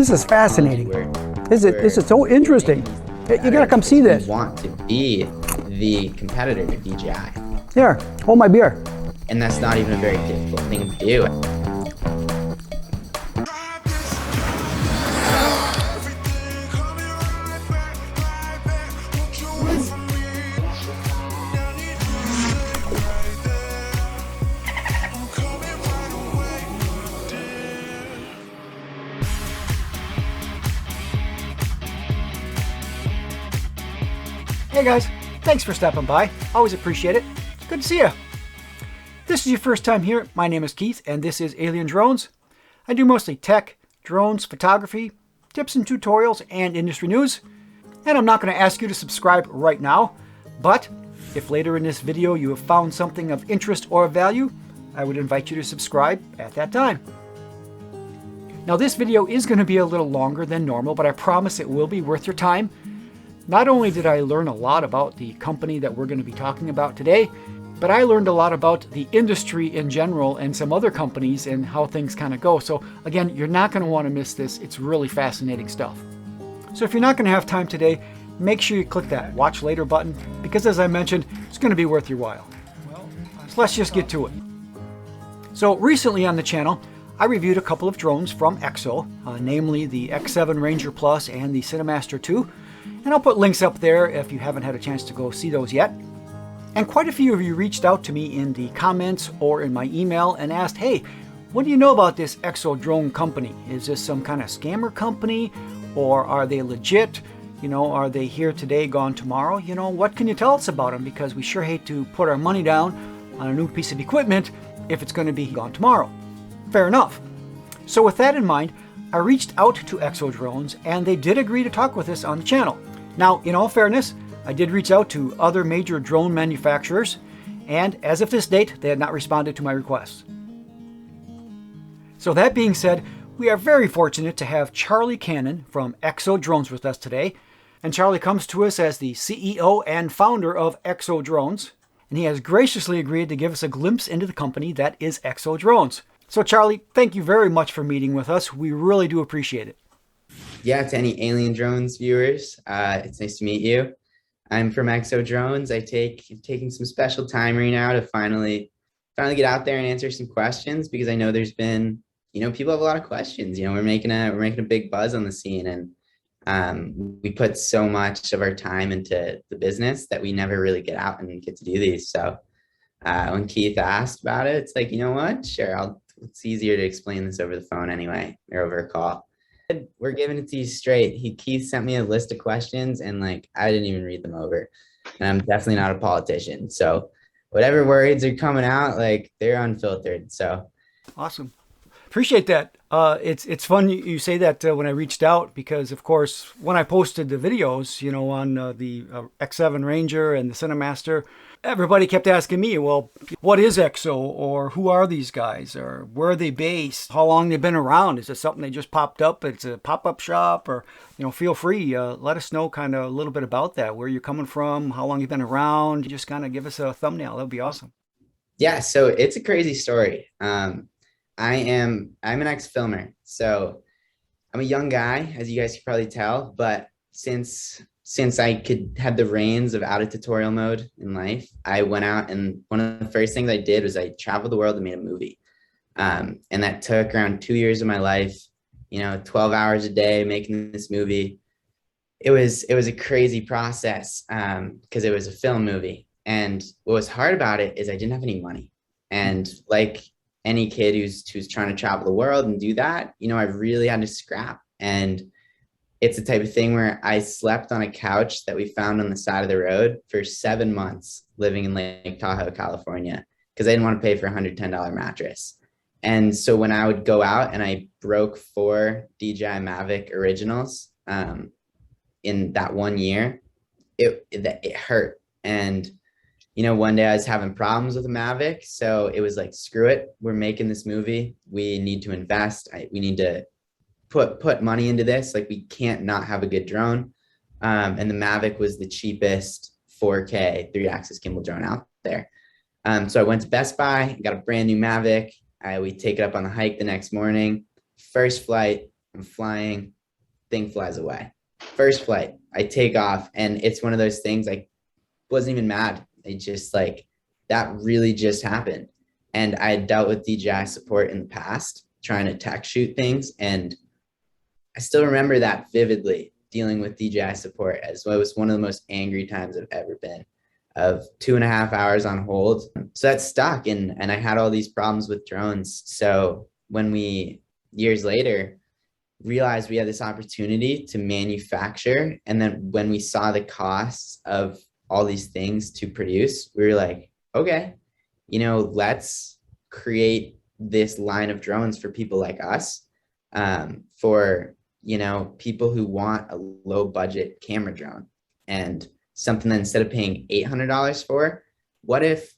This is fascinating. This is so interesting. You gotta come see this. We want to be the competitor to DJI. Here, hold my beer. And that's not even a very difficult thing to do. Hey guys, thanks for stopping by. Always appreciate it. Good to see you. If this is your first time here, my name is Keith and this is Alien Drones. I do mostly tech, drones, photography, tips and tutorials, and industry news. And I'm not going to ask you to subscribe right now, but if later in this video you have found something of interest or value, I would invite you to subscribe at that time. Now this video is going to be a little longer than normal, but I promise it will be worth your time. Not only did I learn a lot about the company that we're going to be talking about today, but I learned a lot about the industry in general and some other companies and how things kind of go. So again, you're not going to want to miss this. It's really fascinating stuff. So if you're not going to have time today, make sure you click that watch later button, because as I mentioned, it's going to be worth your while. So let's just get to it. So recently on the channel, I reviewed a couple of drones from EXO, namely the X7 Ranger Plus and the Cinemaster 2. And I'll put links up there if you haven't had a chance to go see those yet. And quite a few of you reached out to me in the comments or in my email and asked, hey, what do you know about this EXO Drone company? Is this some kind of scammer company, or are they legit? You know, are they here today, gone tomorrow? You know, what can you tell us about them? Because we sure hate to put our money down on a new piece of equipment if it's going to be gone tomorrow. Fair enough. So with that in mind, I reached out to EXO Drones and they did agree to talk with us on the channel. Now, in all fairness, I did reach out to other major drone manufacturers, and as of this date, they had not responded to my requests. So that being said, we are very fortunate to have Charlie Cannon from EXO Drones with us today. And Charlie comes to us as the CEO and founder of EXO Drones, and he has graciously agreed to give us a glimpse into the company that is EXO Drones. So Charlie, thank you very much for meeting with us. We really do appreciate it. Yeah, to any Alien Drones viewers, it's nice to meet you. I'm from EXO Drones. Taking some special time right now to finally get out there and answer some questions, because I know there's been, people have a lot of questions. We're making a big buzz on the scene, and we put so much of our time into the business that we never really get out and get to do these. So when Keith asked about it, it's like, you know what? Sure, it's easier to explain this over the phone anyway, or over a call. We're giving it to you straight. Keith sent me a list of questions, and I didn't even read them over. And I'm definitely not a politician. So whatever words are coming out, they're unfiltered. So awesome. Appreciate that. It's fun you say that when I reached out, because of course, when I posted the videos, on the X7 Ranger and the Cinemaster, everybody kept asking me, well, what is EXO, or who are these guys, or where are they based, how long they've been around, is it something they just popped up, it's a pop-up shop, or feel free, let us know kind of a little bit about that, where you're coming from, how long you've been around, just kind of give us a thumbnail. That would be awesome. Yeah, so it's a crazy story. I'm an ex-filmer, so I'm a young guy, as you guys can probably tell, but since I could have the reins of out of tutorial mode in life, I went out, and one of the first things I did was I traveled the world and made a movie. And that took around 2 years of my life, 12 hours a day making this movie. It was a crazy process because it was a film movie. And what was hard about it is I didn't have any money. And like any kid who's trying to travel the world and do that, I really had to scrap. And it's the type of thing where I slept on a couch that we found on the side of the road for 7 months living in Lake Tahoe, California, because I didn't want to pay for a $110 mattress. And so when I would go out and I broke 4 DJI MAVIC originals in that 1 year, it hurt. And, one day I was having problems with the MAVIC. So it was like, screw it. We're making this movie. We need to invest. We need to put money into this. We can't not have a good drone. And the MAVIC was the cheapest 4K 3-axis gimbal drone out there. So I went to Best Buy, got a brand new MAVIC. We take it up on the hike the next morning. First flight, I'm flying, thing flies away. First flight, I take off, and it's one of those things, I wasn't even mad. It just like, that really just happened. And I had dealt with DJI support in the past, trying to tech shoot things. And I still remember that vividly, dealing with DJI support, as well. It was one of the most angry times I've ever been, of 2.5 hours on hold. So that stuck, and I had all these problems with drones. So when we, years later, realized we had this opportunity to manufacture, and then when we saw the costs of all these things to produce, we were like, okay, let's create this line of drones for people like us, for people who want a low budget camera drone, and something that instead of paying $800 for, what if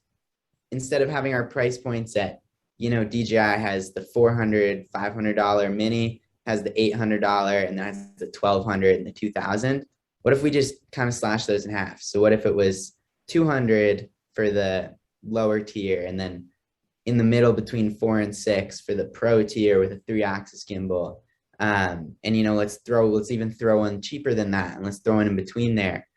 instead of having our price points at, DJI has the $400-$500 mini, has the $800, and then has the $1,200 and the $2,000. What if we just kind of slash those in half? So what if it was $200 for the lower tier, and then in the middle between 4 and 6 for the pro tier with a 3-axis gimbal? And let's even throw one cheaper than that, and let's throw one in between there.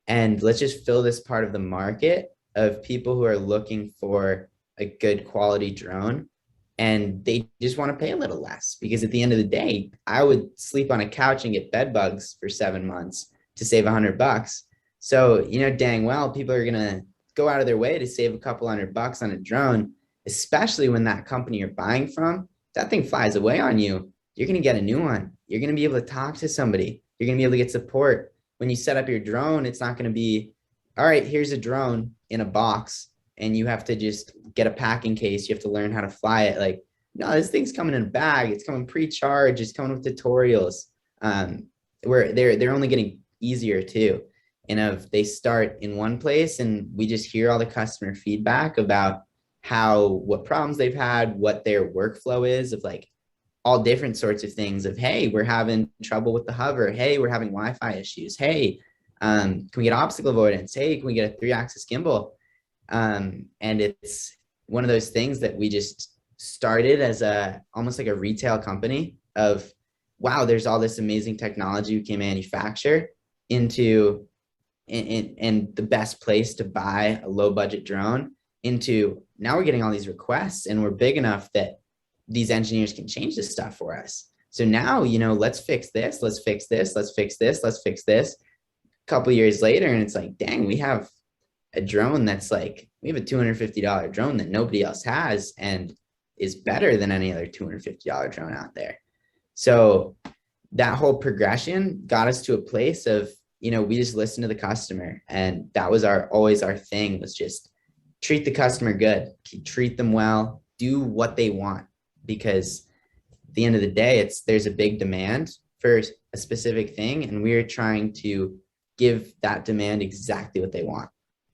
And let's just fill this part of the market of people who are looking for a good quality drone, and they just want to pay a little less, because at the end of the day, I would sleep on a couch and get bed bugs for 7 months to save $100. So, dang well, people are going to go out of their way to save a couple $100 on a drone, especially when that company you're buying from, that thing flies away on you. You're going to get a new one. You're going to be able to talk to somebody. You're going to be able to get support. When you set up your drone, it's not going to be, all right, here's a drone in a box, and you have to just get a packing case. You have to learn how to fly it. Like, no, this thing's coming in a bag. It's coming pre-charged. It's coming with tutorials. Where they're only getting easier too. And they start in one place, and we just hear all the customer feedback about what problems they've had, what their workflow is, of like all different sorts of things of, hey, we're having trouble with the hover. Hey, we're having Wi-Fi issues. Hey, can we get obstacle avoidance? Hey, can we get a 3-axis gimbal? And it's one of those things that we just started as almost like a retail company of, wow, there's all this amazing technology we can manufacture into, and the best place to buy a low budget drone, into now we're getting all these requests, and we're big enough that these engineers can change this stuff for us. So now, let's fix this, let's fix this, let's fix this, let's fix this. A couple years later, and it's like, dang, we have a drone that's like, we have a $250 drone that nobody else has, and is better than any other $250 drone out there. So that whole progression got us to a place of, we just listened to the customer, and that was always our thing, was just treat the customer good, treat them well, do what they want, because at the end of the day, there's a big demand for a specific thing, and we're trying to give that demand exactly what they want.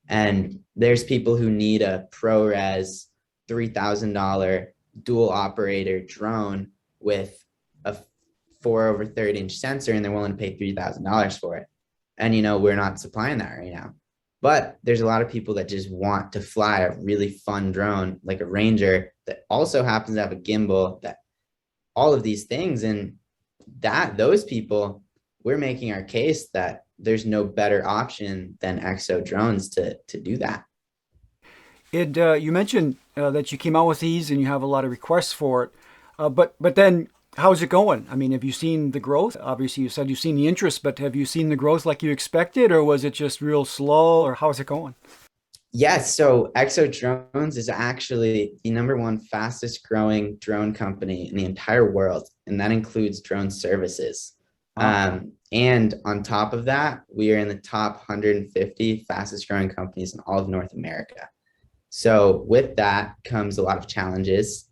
And there's people who need a ProRes $3,000 dual operator drone with a 4/3" sensor, and they're willing to pay $3,000 for it. And, we're not supplying that right now. But there's a lot of people that just want to fly a really fun drone, like a Ranger, that also happens to have a gimbal, that all of these things. And those people, we're making our case that there's no better option than EXO Drones to do that. You mentioned that you came out with these and you have a lot of requests for it, but then how's it going? I mean, have you seen the growth? Obviously, you said you've seen the interest, but have you seen the growth like you expected, or was it just real slow, or how's it going? Yes, so EXO Drones is actually the #1 fastest growing drone company in the entire world, and that includes drone services. Wow. And on top of that, we are in the top 150 fastest growing companies in all of North America. So with that comes a lot of challenges.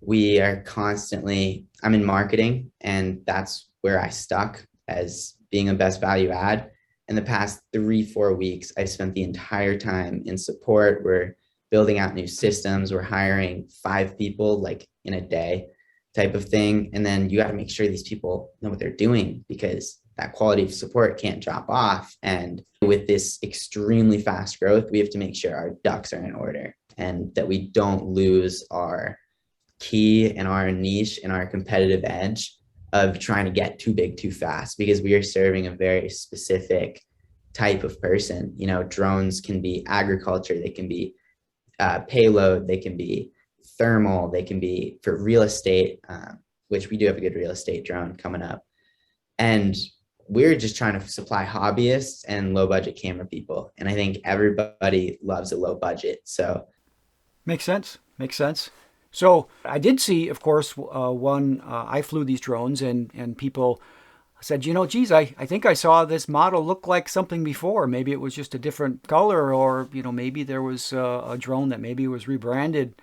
We are constantly, I'm in marketing, and that's where I stuck as being a best value add. In the past 3-4 weeks, I spent the entire time in support. We're building out new systems. We're hiring 5 people like in a day type of thing. And then you got to make sure these people know what they're doing, because that quality of support can't drop off. And with this extremely fast growth, we have to make sure our ducks are in order, and that we don't lose our key and our niche and our competitive edge of trying to get too big too fast, because we are serving a very specific type of person. You know, drones can be agriculture, they can be payload, they can be thermal, they can be for real estate, which we do have a good real estate drone coming up. And we're just trying to supply hobbyists and low budget camera people. And I think everybody loves a low budget. So Makes sense. Makes sense. So I did see, of course, I flew these drones and people said, geez, I think I saw this model look like something before. Maybe it was just a different color, or, maybe there was a drone that maybe was rebranded.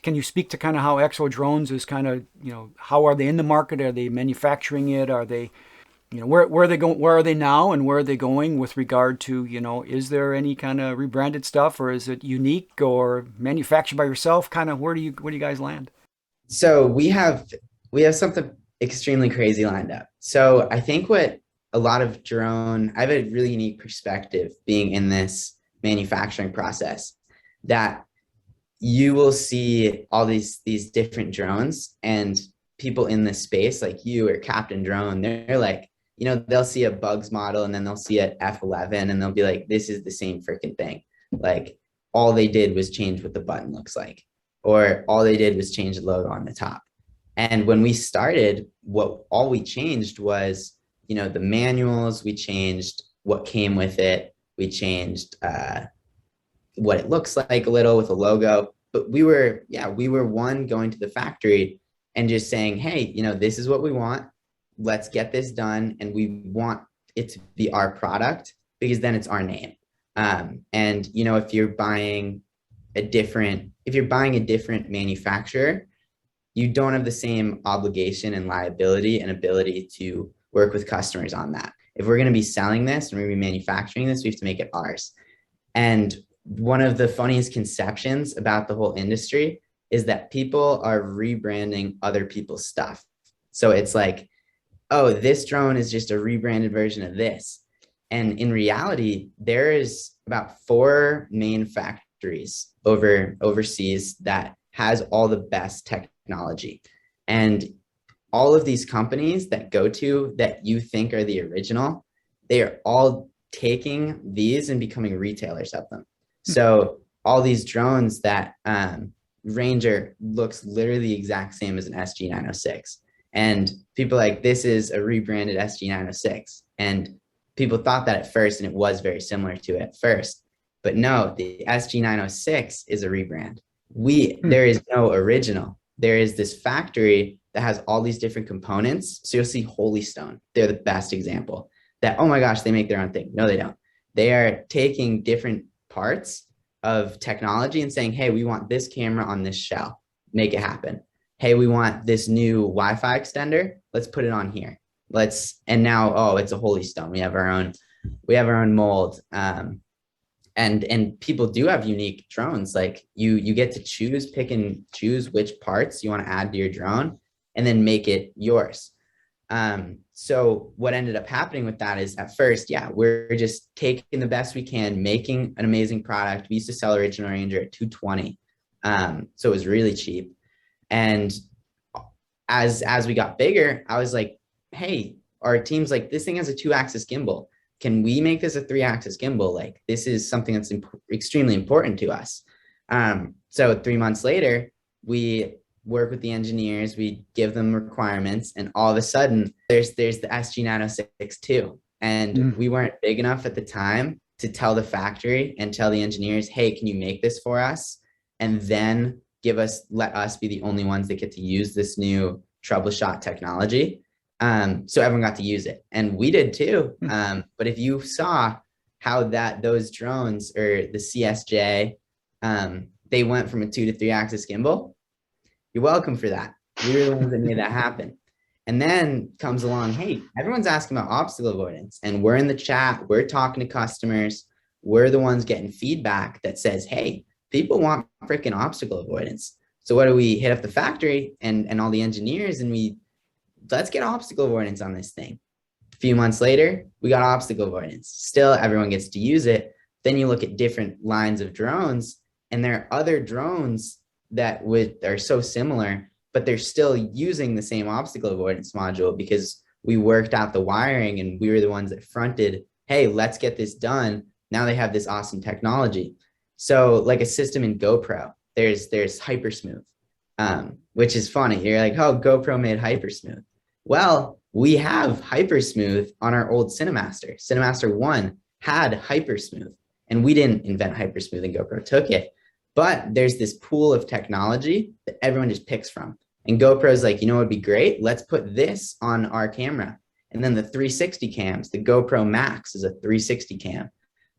Can you speak to kind of how EXO Drones is kind of, how are they in the market? Are they manufacturing it? Are they, where are they going? Where are they now, and where are they going with regard to, is there any kind of rebranded stuff, or is it unique or manufactured by yourself? Kind of where do you guys land? So we have something extremely crazy lined up. So I think what a lot of I have a really unique perspective being in this manufacturing process, that you will see all these different drones, and people in this space like you or Captain Drone, they're like, they'll see a Bugs model and then they'll see an F11 and they'll be like, this is the same freaking thing. Like, all they did was change what the button looks like, or all they did was change the logo on the top. And when we started, all we changed was, the manuals, we changed what came with it. We changed what it looks like a little with a logo, but we were one going to the factory and just saying, hey, this is what we want. Let's get this done. And we want it to be our product, because then it's our name. And, if you're buying a different manufacturer, you don't have the same obligation and liability and ability to work with customers on that. If we're going to be selling this and we're going to be manufacturing this, we have to make it ours. And one of the funniest conceptions about the whole industry is that people are rebranding other people's stuff. So it's like, oh, this drone is just a rebranded version of this. And in reality, there is about 4 main factories overseas that has all the best technology. And all of these companies that you think are the original, they are all taking these and becoming retailers of them. So all these drones that Ranger looks literally the exact same as an SG906. And people are like, this is a rebranded SG906. And people thought that at first, and it was very similar to it at first. But no, the SG906 is a rebrand. There is no original. There is this factory that has all these different components. So you'll see Holystone. They're the best example. That, oh my gosh, they make their own thing. No, they don't. They are taking different parts of technology and saying, hey, we want this camera on this shell. Make it happen. Hey, we want this new Wi-Fi extender. Let's put it on here. And now, oh, it's a Holystone. We have our own mold. And people do have unique drones. Like you get to pick and choose which parts you want to add to your drone and then make it yours. So what ended up happening with that is, at first, we're just taking the best we can, making an amazing product. We used to sell Original Ranger at $220. So it was really cheap. And as we got bigger, I was like, hey, our team's like, this thing has a 2-axis gimbal. Can we make this a 3-axis gimbal? Like, this is something that's extremely important to us. So 3 months later, we work with the engineers, we give them requirements, and all of a sudden there's the SG906 too. And we weren't big enough at the time to tell the factory and tell the engineers, hey, can you make this for us? And then let us be the only ones that get to use this new troubleshot technology. So everyone got to use it, and we did too. But if you saw how those drones, or the CSJ, they went from a 2 to 3-axis gimbal, you're welcome for that. We were the ones that made that happen. And then comes along, hey, everyone's asking about obstacle avoidance, and we're in the chat, we're talking to customers, we're the ones getting feedback that says, hey, people want freaking obstacle avoidance. So what do we hit up the factory and all the engineers, and let's get obstacle avoidance on this thing. A few months later, we got obstacle avoidance. Still, everyone gets to use it. Then you look at different lines of drones, and there are other drones that are so similar, but they're still using the same obstacle avoidance module because we worked out the wiring and we were the ones that fronted, hey, let's get this done. Now they have this awesome technology. So like a system in GoPro, there's Hypersmooth, which is funny. You're like, oh, GoPro made Hypersmooth. Well, we have Hypersmooth on our old Cinemaster. Cinemaster 1 had Hypersmooth, and we didn't invent Hypersmooth, and GoPro took it. But there's this pool of technology that everyone just picks from. And GoPro's like, you know what would be great? Let's put this on our camera. And then the 360 cams, the GoPro Max is a 360 cam.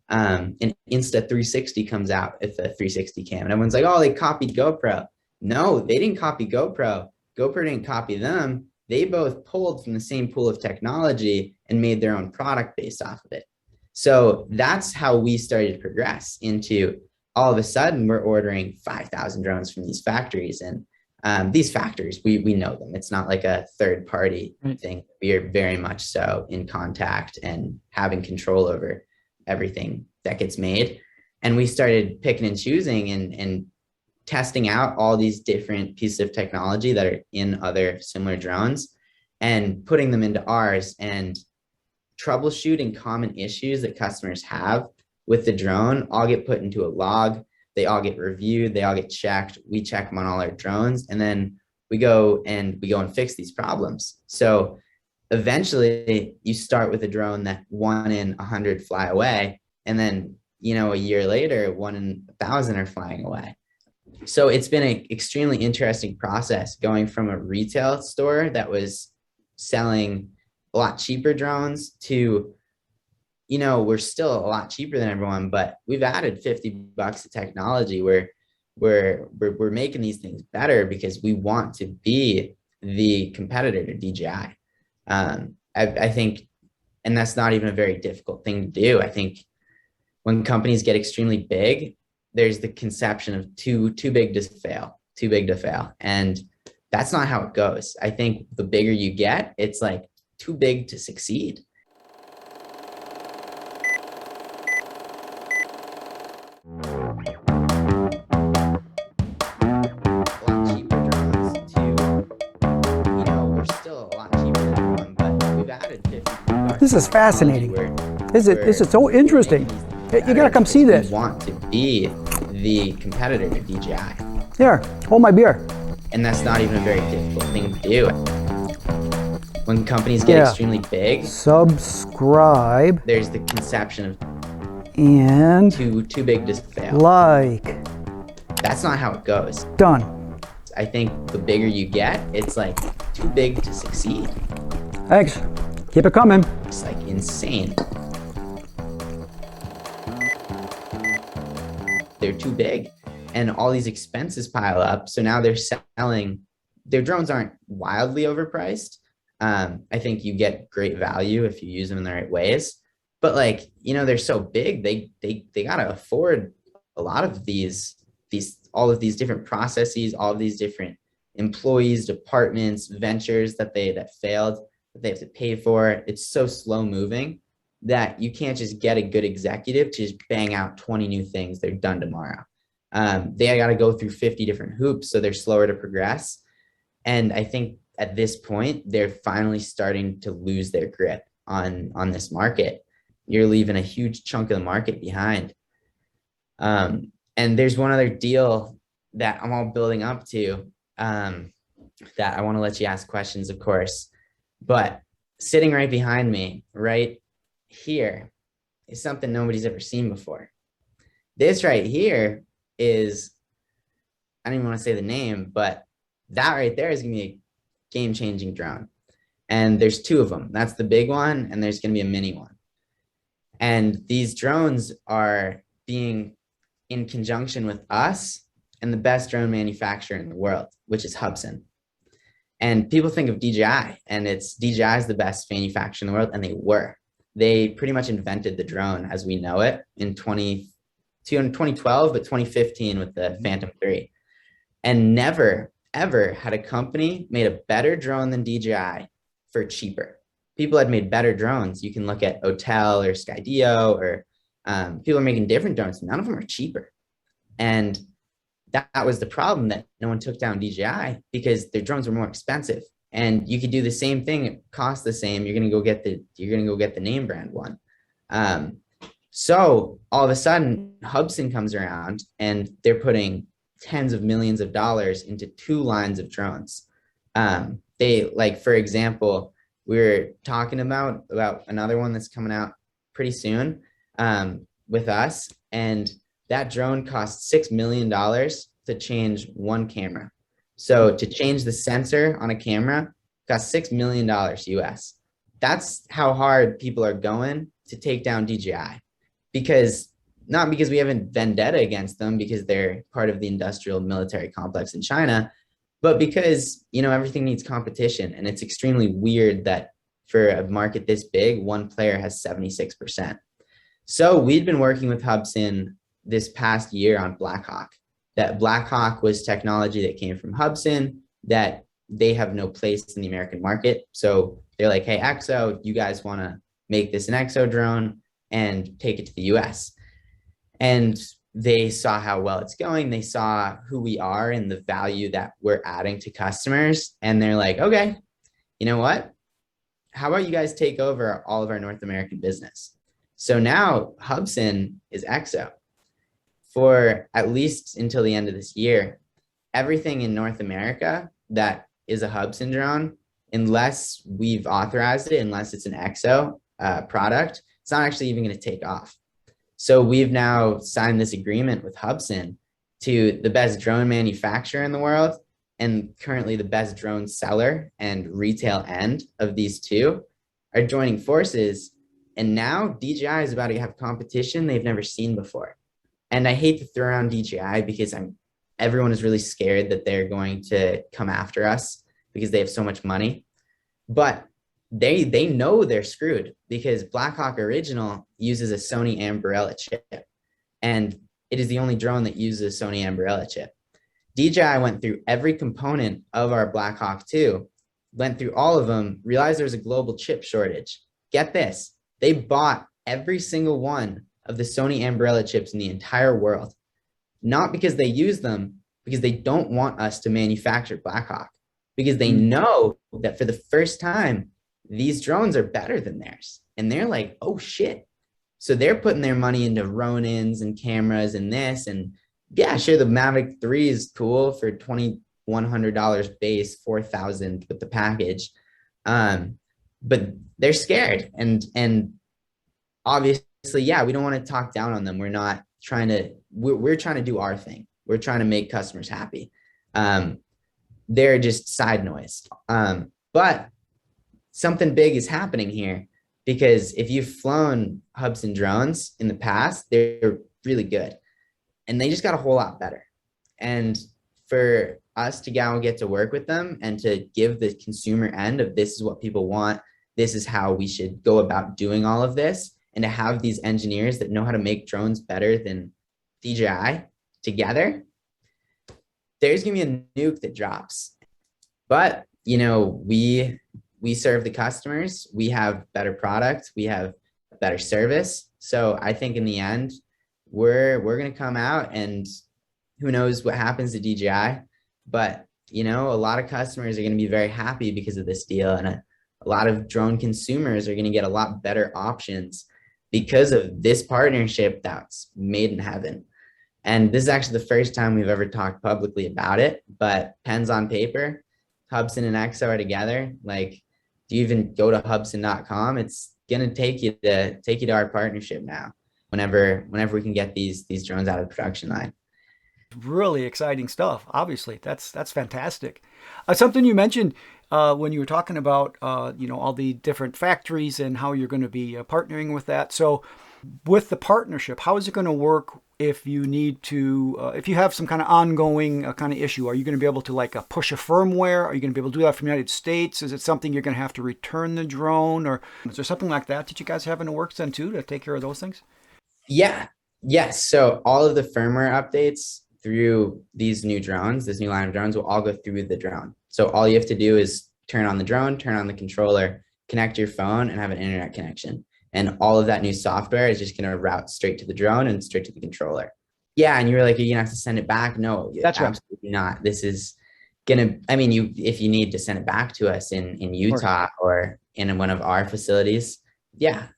And Insta360 comes out with a 360 cam. And everyone's like, oh, they copied GoPro. No, they didn't copy GoPro. GoPro didn't copy them. They both pulled from the same pool of technology and made their own product based off of it. So that's how we started to progress into all of a sudden we're ordering 5,000 drones from these factories. And these factories, we know them. It's not like a third party thing. We are very much so in contact and having control over everything that gets made. And we started picking and choosing and testing out all these different pieces of technology that are in other similar drones and putting them into ours and troubleshooting common issues that customers have with the drone all get put into a log. They all get reviewed. They all get checked. We check them on all our drones. And then we go and fix these problems. So eventually you start with a drone that 1 in 100 fly away. And then, a year later, 1 in 1,000 are flying away. So it's been an extremely interesting process going from a retail store that was selling a lot cheaper drones to, we're still a lot cheaper than everyone, but we've added $50 of technology where we're making these things better because we want to be the competitor to DJI. I think, and that's not even a very difficult thing to do. I think when companies get extremely big, there's the conception of too big to fail. And that's not how it goes. I think the bigger you get, it's like too big to succeed. This is fascinating. This is so interesting. You gotta come see this. We want to be the competitor to DJI. Here, hold my beer. And that's not even a very difficult thing to do. When companies get extremely big, subscribe. There's the conception of and too big to fail. Like. That's not how it goes. Done. I think the bigger you get, it's like too big to succeed. Thanks. Keep it coming. It's like insane. They're too big and all these expenses pile up. So now they're selling, their drones aren't wildly overpriced. I think you get great value if you use them in the right ways, but they're so big, they got to afford a lot of all of these different processes, all of these different employees, departments, ventures that failed, that they have to pay for. It's so slow moving that you can't just get a good executive to just bang out 20 new things. They're done tomorrow. They got to go through 50 different hoops, so they're slower to progress. And I think at this point, they're finally starting to lose their grip on this market. You're leaving a huge chunk of the market behind. And there's one other deal that I'm all building up to that I want to let you ask questions, of course. But sitting right behind me, right here, is something nobody's ever seen before. This right here is, I don't even want to say the name, but that right there is going to be a game-changing drone. And there's 2 of them. That's the big one, and there's going to be a mini one. And these drones are being in conjunction with us and the best drone manufacturer in the world, which is Hubsan. And people think of DJI, and it's DJI is the best manufacturer in the world, and they were. They pretty much invented the drone as we know it in 2012, but 2015 with the Phantom 3. And never, ever had a company made a better drone than DJI for cheaper. People had made better drones. You can look at Hotel or Skydio or people are making different drones. None of them are cheaper. And that was the problem, that no one took down DJI because their drones were more expensive. And you could do the same thing, it costs the same. You're gonna go get the name brand one. So all of a sudden, Hubsan comes around and they're putting tens of millions of dollars into two lines of drones. They, like, for example, we were talking about another one that's coming out pretty soon with us, and that drone costs $6 million to change one camera. So to change the sensor on a camera costs $6 million US. That's how hard people are going to take down DJI, because not because we have a vendetta against them, because they're part of the industrial military complex in China, but because, you know, everything needs competition. And it's extremely weird that for a market this big, one player has 76%. So we'd been working with Hubsan this past year on Blackhawk. That Blackhawk was technology that came from Hubsan, that they have no place in the American market. So they're like, hey, EXO, you guys want to make this an EXO drone and take it to the US. And they saw how well it's going. They saw who we are and the value that we're adding to customers. And they're like, okay, you know what? How about you guys take over all of our North American business? So now Hubsan is EXO. For at least until the end of this year, everything in North America that is a Hubsan drone, unless we've authorized it, unless it's an EXO product, it's not actually even going to take off. So we've now signed this agreement with Hubsan, to the best drone manufacturer in the world, and currently the best drone seller and retail end of these two are joining forces. And now DJI is about to have competition they've never seen before. And I hate to throw around DJI because everyone is really scared that they're going to come after us because they have so much money. But they know they're screwed, because Blackhawk Original uses a Sony Ambarella chip, and it is the only drone that uses a Sony Ambarella chip. DJI went through every component of our Blackhawk 2, went through all of them, realized there was a global chip shortage. Get this, they bought every single one of the Sony Ambarella chips in the entire world, not because they use them, because they don't want us to manufacture Blackhawk, because they know that for the first time, these drones are better than theirs. And they're like, oh shit. So they're putting their money into Ronins and cameras and this. And yeah, sure, the MAVIC 3 is cool for $2,100 base, $4,000 with the package. But they're scared. And obviously, yeah, we don't want to talk down on them. We're not trying to, we're trying to do our thing. We're trying to make customers happy. They're just side noise. But something big is happening here, because if you've flown Hubsan drones in the past, they're really good, and they just got a whole lot better. And for us to go and get to work with them and to give the consumer end of, this is what people want, this is how we should go about doing all of this, and to have these engineers that know how to make drones better than DJI together, there's gonna be a nuke that drops. But, you know, we serve the customers, we have better products, we have better service. So I think in the end, we're going to come out, and who knows what happens to DJI, but, you know, a lot of customers are going to be very happy because of this deal. And a lot of drone consumers are going to get a lot better options because of this partnership that's made in heaven. And this is actually the first time we've ever talked publicly about it, but pens on paper, Hubsan and EXO are together. Like, do you even go to hubsan.com? It's gonna take you to our partnership now. Whenever we can get these drones out of the production line. Really exciting stuff. Obviously, that's fantastic. Something you mentioned when you were talking about you know, all the different factories and how you're going to be partnering with that. So, with the partnership, how is it going to work if you need to, if you have some kind of ongoing kind of issue? Are you going to be able to, like, push a firmware? Are you going to be able to do that from the United States? Is it something you're going to have to return the drone, or is there something like that that you guys have in the works then too, to take care of those things? Yeah. Yes. So all of the firmware updates through these new drones, this new line of drones, will all go through the drone. So all you have to do is turn on the drone, turn on the controller, connect your phone, and have an internet connection. And all of that new software is just going to route straight to the drone and straight to the controller. Yeah, and you were like, you're gonna have to send it back. No, That's right. absolutely not. This is gonna, I mean, you, if you need to send it back to us in Of course. Utah or in one of our facilities, yeah.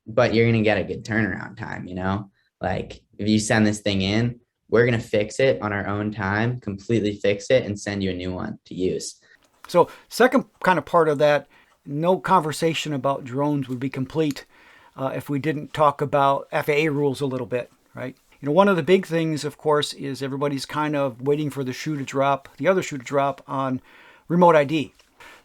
But you're gonna get a good turnaround time, you know? Like if you send this thing in, we're gonna fix it on our own time, completely fix it, and send you a new one to use. So, second kind of part of that, no conversation about drones would be complete if we didn't talk about FAA rules a little bit, right? You know, one of the big things, of course, is everybody's kind of waiting for the shoe to drop, the other shoe to drop on remote ID.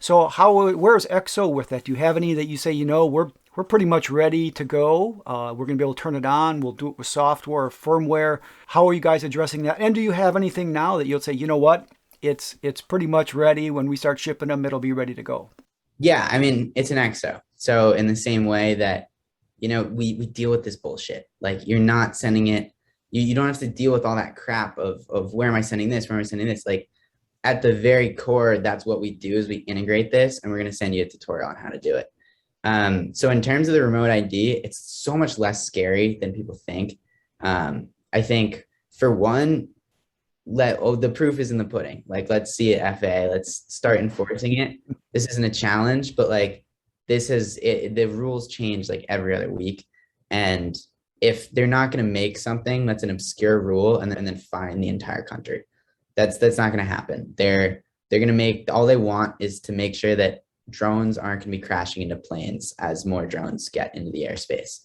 So, where's EXO with that? Do you have any that you say, you know, we're pretty much ready to go? We're going to be able to turn it on. We'll do it with software or firmware. How are you guys addressing that? And do you have anything now that you'll say, you know what? It's pretty much ready. When we start shipping them, it'll be ready to go. Yeah, I mean, it's an EXO. So in the same way that, you know, we deal with this bullshit. Like you're not sending it, you don't have to deal with all that crap of where am I sending this? Where am I sending this? Like at the very core, that's what we do is we integrate this and we're going to send you a tutorial on how to do it. So in terms of the remote ID, it's so much less scary than people think. I think for one, the proof is in the pudding. Like, let's see it FAA. Let's start enforcing it. This isn't a challenge, but like the rules change like every other week. And if they're not going to make something that's an obscure rule and then fine the entire country, that's not going to happen. They're going to make, all they want is to make sure that drones aren't going to be crashing into planes as more drones get into the airspace.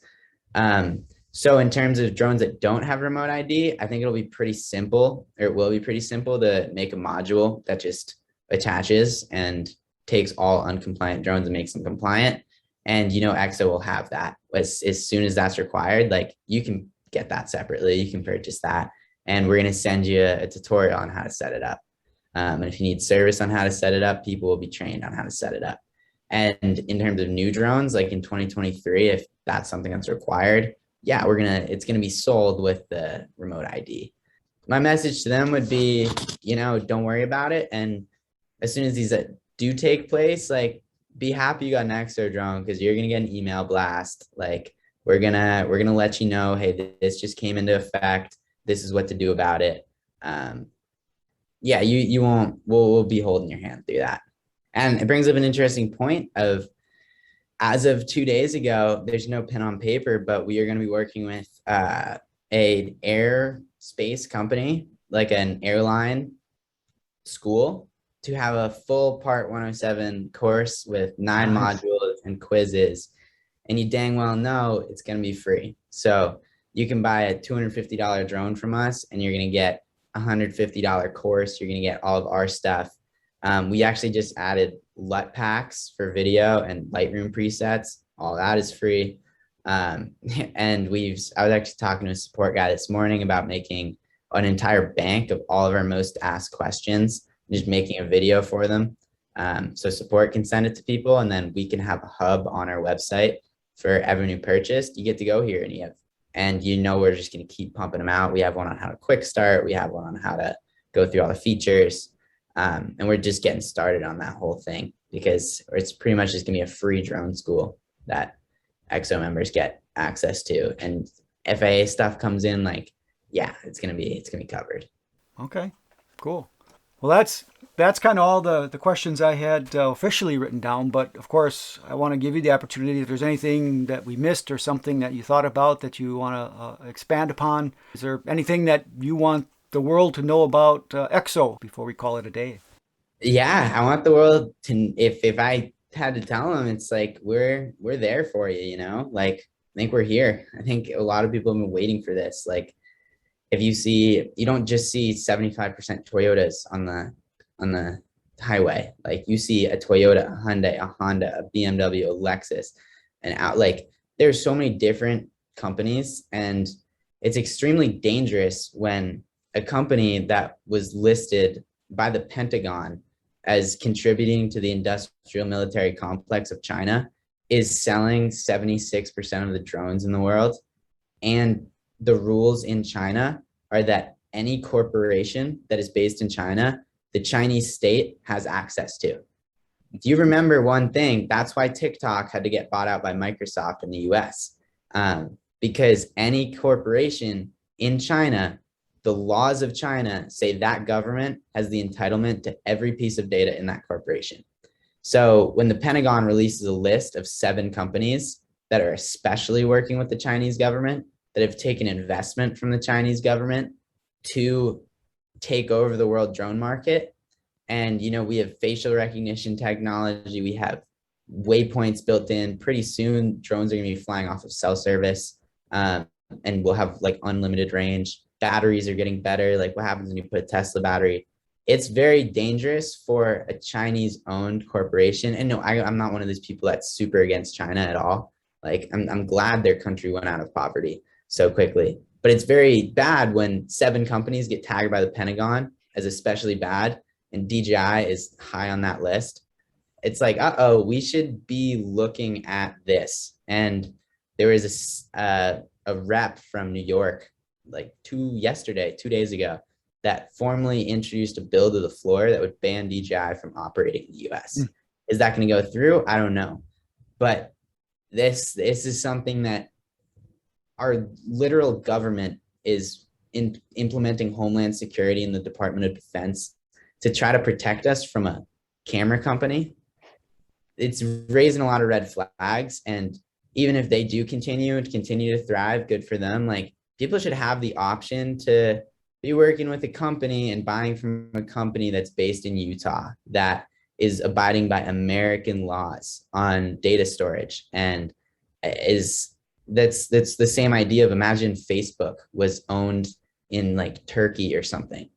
So in terms of drones that don't have remote ID, I think it'll be pretty simple, or it will be pretty simple to make a module that just attaches and takes all uncompliant drones and makes them compliant. And, you know, EXO will have that as soon as that's required. Like you can get that separately. You can purchase that. And we're going to send you a tutorial on how to set it up. And if you need service on how to set it up, people will be trained on how to set it up. And in terms of new drones, like in 2023, if that's something that's required, yeah, it's gonna be sold with the remote ID. My message to them would be, you know, don't worry about it. And as soon as these do take place, like be happy you got an EXO drone because you're gonna get an email blast. Like we're gonna let you know, hey, this just came into effect. This is what to do about it. Yeah, you won't. We'll be holding your hand through that. And it brings up an interesting point of, as of 2 days ago, there's no pen on paper, but we are going to be working with an airspace company, like an airline school, to have a full Part 107 course with 9 modules and quizzes. And you dang well know it's going to be free. So you can buy a $250 drone from us and you're going to get a $150 course. You're going to get all of our stuff. We actually just added LUT packs for video and Lightroom presets. All that is free. And I was actually talking to a support guy this morning about making an entire bank of all of our most asked questions, just making a video for them. So support can send it to people, and then we can have a hub on our website for every new purchase. You get to go here and you know, we're just going to keep pumping them out. We have one on how to quick start. We have one on how to go through all the features. And we're just getting started on that whole thing because it's pretty much just gonna be a free drone school that EXO members get access to, and FAA stuff comes in. Like, yeah, it's gonna be covered. Okay, cool. Well, that's kind of all the questions I had officially written down. But of course, I want to give you the opportunity. If there's anything that we missed or something that you thought about that you want to expand upon, is there anything that you want the world to know about EXO before we call it a day? Yeah, I want the world to, if I had to tell them, it's like we're there for you, you know? Like I think we're here. I think a lot of people have been waiting for this. Like if you don't just see 75% Toyotas on the highway. Like you see a Toyota, a Hyundai, a Honda, a BMW, a Lexus, and out, like there's so many different companies, and it's extremely dangerous when a company that was listed by the Pentagon as contributing to the industrial military complex of China is selling 76% of the drones in the world. And the rules in China are that any corporation that is based in China, the Chinese state has access to. If you remember one thing, that's why TikTok had to get bought out by Microsoft in the US, because any corporation in China, the laws of China say that government has the entitlement to every piece of data in that corporation. So when the Pentagon releases a list of 7 companies that are especially working with the Chinese government, that have taken investment from the Chinese government to take over the world drone market. And, you know, we have facial recognition technology. We have waypoints built in. Pretty soon, drones are going to be flying off of cell service, and we'll have like unlimited range. Batteries are getting better. Like what happens when you put a Tesla battery? It's very dangerous for a Chinese-owned corporation. And no, I'm not one of these people that's super against China at all. Like I'm glad their country went out of poverty so quickly. But it's very bad when 7 companies get tagged by the Pentagon as especially bad, and DJI is high on that list. It's like, uh-oh, we should be looking at this. And there was a rep from New York, like 2 days ago, that formally introduced a bill to the floor that would ban DJI from operating in the US. Is that going to go through? I don't know. But this is something that our literal government is implementing Homeland Security in the Department of Defense to try to protect us from a camera company. It's raising a lot of red flags. And even if they do continue to thrive, good for them. Like people should have the option to be working with a company and buying from a company that's based in Utah, that is abiding by American laws on data storage. And that's the same idea of, imagine Facebook was owned in like Turkey or something.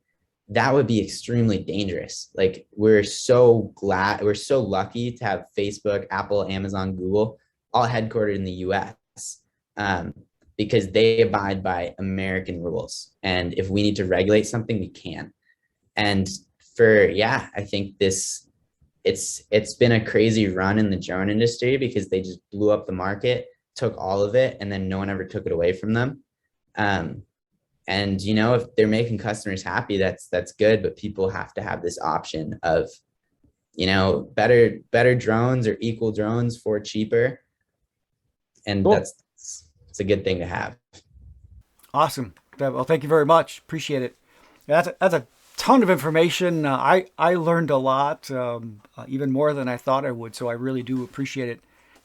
That would be extremely dangerous. Like we're so lucky to have Facebook, Apple, Amazon, Google all headquartered in the US, because they abide by American rules. And if we need to regulate something, we can. And I think it's been a crazy run in the drone industry because they just blew up the market, took all of it, and then no one ever took it away from them. And, you know, if they're making customers happy, that's good, but people have to have this option of, you know, better drones or equal drones for cheaper. And cool. It's a good thing to have. Awesome. Well, thank you very much. Appreciate it. That's a ton of information. I learned a lot, even more than I thought I would. So I really do appreciate it.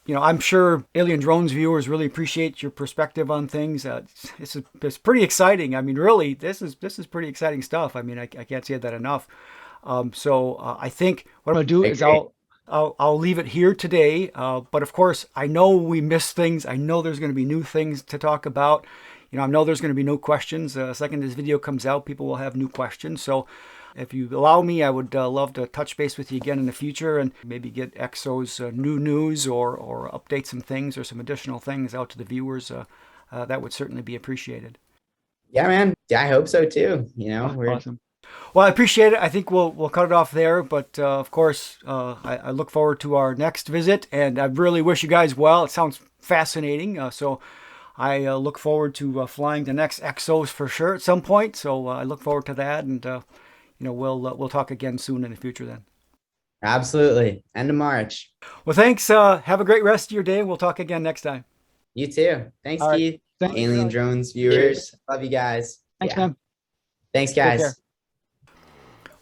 You know, I'm sure Alien Drones viewers really appreciate your perspective on things. It's pretty exciting. I mean, really, this is pretty exciting stuff. I mean, I can't say that enough. So I think what I'm going to do is I'll leave it here today. But of course, I know we miss things. I know there's going to be new things to talk about. You know, I know there's going to be new questions. The second this video comes out, people will have new questions. So if you allow me, I would love to touch base with you again in the future and maybe get EXO's new news or update some things or some additional things out to the viewers. That would certainly be appreciated. Yeah, man. Yeah, I hope so too. You know, awesome. Well, I appreciate it. I think we'll cut it off there. But of course, I look forward to our next visit, and I really wish you guys well. It sounds fascinating. So I look forward to flying the next EXOs for sure at some point. So I look forward to that, and you know, we'll talk again soon in the future then. Absolutely. End of March. Well, thanks. Have a great rest of your day. We'll talk again next time. You too. Thanks, all Keith. Right. Alien Drones viewers. Love you guys. Thanks, man. Thanks, guys.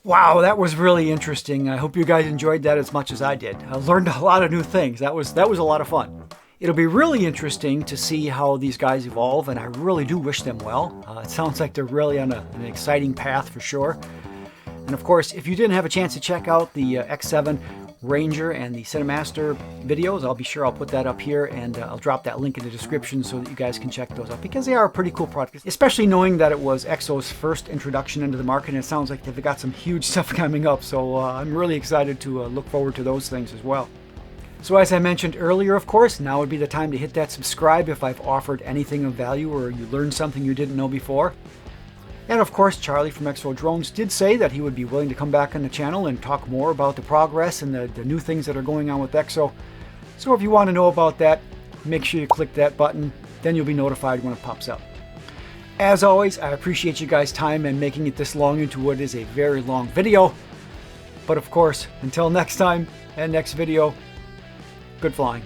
Wow, that was really interesting. I hope you guys enjoyed that as much as I did. I learned a lot of new things. That was a lot of fun. It'll be really interesting to see how these guys evolve, and I really do wish them well. It sounds like they're really on an exciting path for sure. And of course, if you didn't have a chance to check out the X7 Ranger and the Cinemaster videos, I'll be sure I'll put that up here, and I'll drop that link in the description so that you guys can check those out, because they are a pretty cool product, especially knowing that it was EXO's first introduction into the market, and it sounds like they've got some huge stuff coming up. So I'm really excited to look forward to those things as well. So as I mentioned earlier, of course, now would be the time to hit that subscribe if I've offered anything of value or you learned something you didn't know before. And of course, Charlie from EXO Drones did say that he would be willing to come back on the channel and talk more about the progress and the new things that are going on with EXO. So if you want to know about that, make sure you click that button, then you'll be notified when it pops up. As always, I appreciate you guys' time and making it this long into what is a very long video. But of course, until next time and next video, good flying.